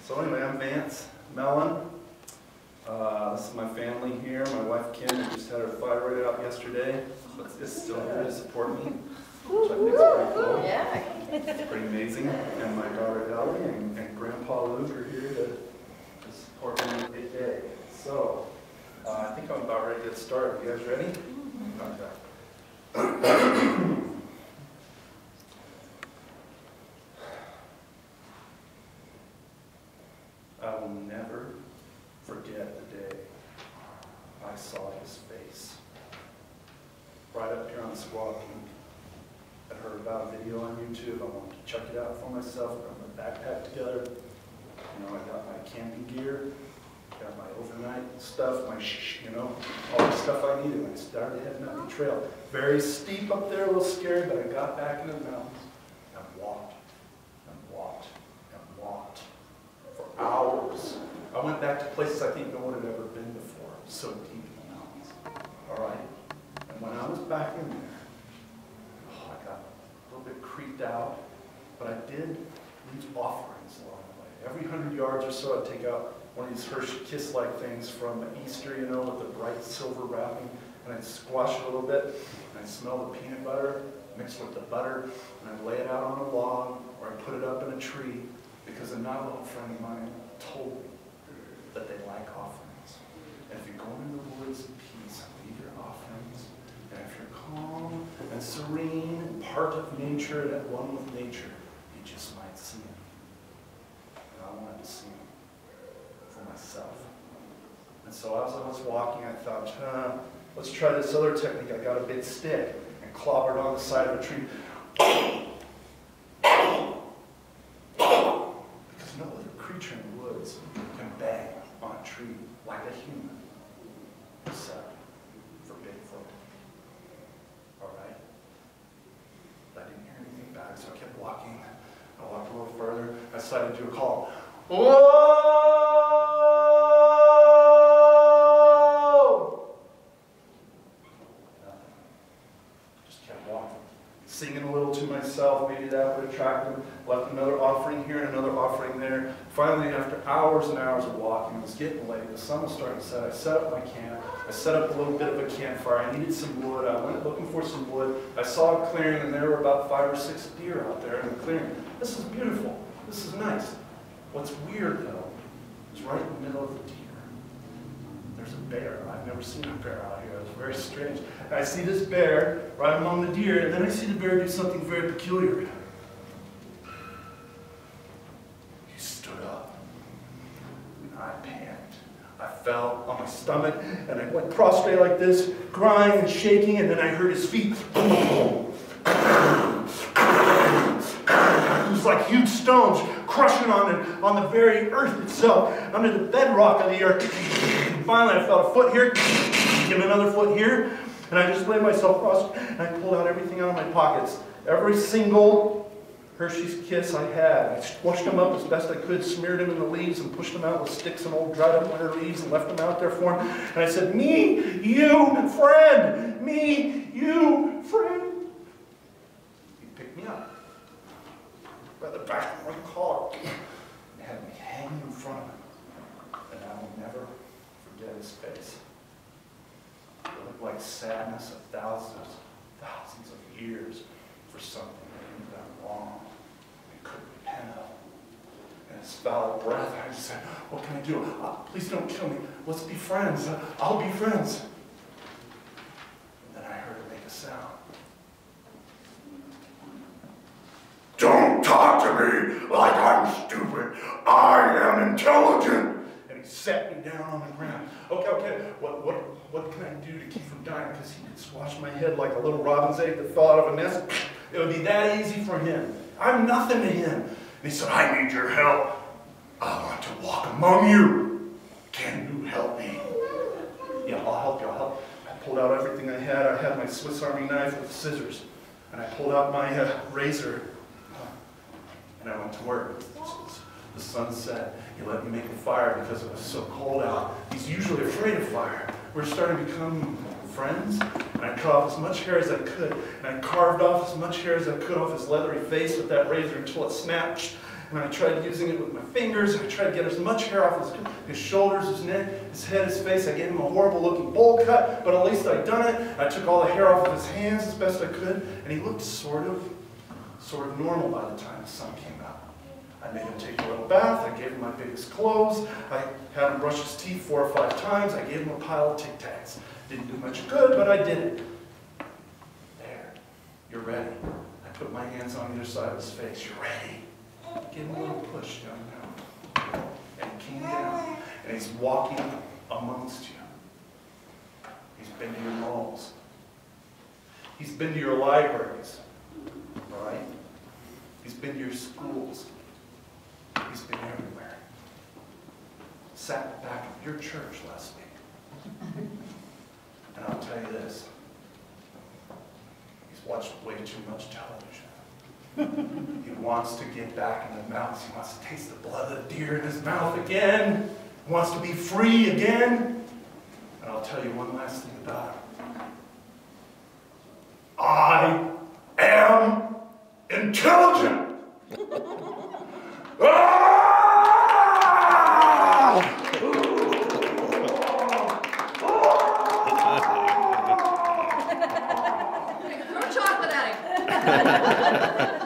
So anyway, I'm Vance, Mellen. This is my family here. My wife Kim just had her thyroid out yesterday, so it's still here to support me, which I think is pretty cool. Yeah. It's pretty amazing. And my daughter Ellie and Grandpa Luke are here to support me every day. So I think I'm about ready to get started. You guys ready? Okay. I will never forget the day I saw his face. Right up here on the squad peak. I heard about a video on YouTube. I wanted to check it out for myself. I got my backpack together. You know, I got my camping gear, got my overnight stuff, my all the stuff I needed. And I started heading up the trail. Very steep up there, a little scary, but I got back into the mountains and walked and walked and walked for hours. I went back to places I think no one had ever been before, so deep in the mountains. All right? And when I was back in there, I got a little bit creeped out, but I did leave offerings along the way. Every 100 yards or so, I'd take out one of these Hershey Kiss-like things from Easter, you know, with the bright silver wrapping, and I'd squash it a little bit, and I'd smell the peanut butter mixed with the butter, and I'd lay it out on a log, or I'd put it up in a tree, because a Navajo friend of mine told me that they like offerings. And if you're going in the woods in peace, leave your offerings. And if you're calm and serene and part of nature and at one with nature, you just might see him. And I wanted to see him for myself. And so as I was walking, I thought, let's try this other technique. I got a big stick and clobbered on the side of a tree. Because no other creature in the woods can bang on a tree like a human, except for Bigfoot. All right? But I didn't hear anything back, so I kept walking. I walked a little further. I decided to do a call. Whoa! Nothing. Just kept walking. Singing a little to myself, maybe that would attract them. Left another offering here and another offering there. Finally, after hours and hours of walking, it was getting late. The sun was starting to set. I set up my camp. I set up a little bit of a campfire. I needed some wood. I went looking for some wood. I saw a clearing, and there were about 5 or 6 deer out there in the clearing. This is beautiful. This is nice. What's weird, though, is right in the middle of the deer, there's a bear. I've never seen a bear out here. It was very strange. And I see this bear right among the deer, and then I see the bear do something very peculiar. He stood up, and I panicked. I fell on my stomach, and I went prostrate like this, crying and shaking, and then I heard his feet. It was like huge stones crushing on the very earth itself, under the bedrock of the earth. And finally, I felt a foot here, and another foot here, and I just laid myself prostrate, and I pulled out everything out of my pockets. Every single Hershey's Kiss I had. I squashed them up as best I could, smeared them in the leaves, and pushed them out with sticks and old dried up winter leaves, and left them out there for him. And I said, "Me, you, friend! Me, you, friend!" He picked me up by the back of my collar and had me hanging in front of him. And I will never forget his face. It looked like sadness of thousands of years for something that he'd done wrong and couldn't repent of. And his foul breath, I just said, "What can I do? Please don't kill me. Let's be friends. I'll be friends." And then I heard him make a sound. "Don't talk to me like I'm stupid. I am intelligent." And he sat me down on the ground. Okay. What can I do to keep from dying? Because he could squash my head like a little robin's egg that fell out of a nest. It would be that easy for him. I'm nothing to him. And he said, "I need your help. I want to walk among you. Can you help me?" "Yeah, I'll help you. I'll help." I pulled out everything I had. I had my Swiss Army knife with scissors. And I pulled out my razor. And I went to work. The sun set. He let me make a fire because it was so cold out. He's usually afraid of fire. We're starting to become friends. And I cut off as much hair as I could. And I carved off as much hair as I could off his leathery face with that razor until it snapped. and I tried using it with my fingers. I tried to get as much hair off his shoulders, his neck, his head, his face. I gave him a horrible looking bowl cut, but at least I'd done it. I took all the hair off of his hands as best I could, and he looked sort of normal by the time the sun came out. I made him take a little bath. I gave him my biggest clothes. I had him brush his teeth 4 or 5 times. I gave him a pile of Tic Tacs. Didn't do much good, but I did it. There, you're ready. I put my hands on either side of his face. You're ready. Give him a little push down now. And he came down, and he's walking amongst you. He's been to your malls. He's been to your libraries, all right? He's been to your schools. He's been everywhere. Sat in the back of your church last week. And I'll tell you this. He's watched way too much television. He wants to get back in the mountains. He wants to taste the blood of the deer in his mouth again. He wants to be free again. And I'll tell you one last thing about him. I am intelligent. Throw chocolate at him.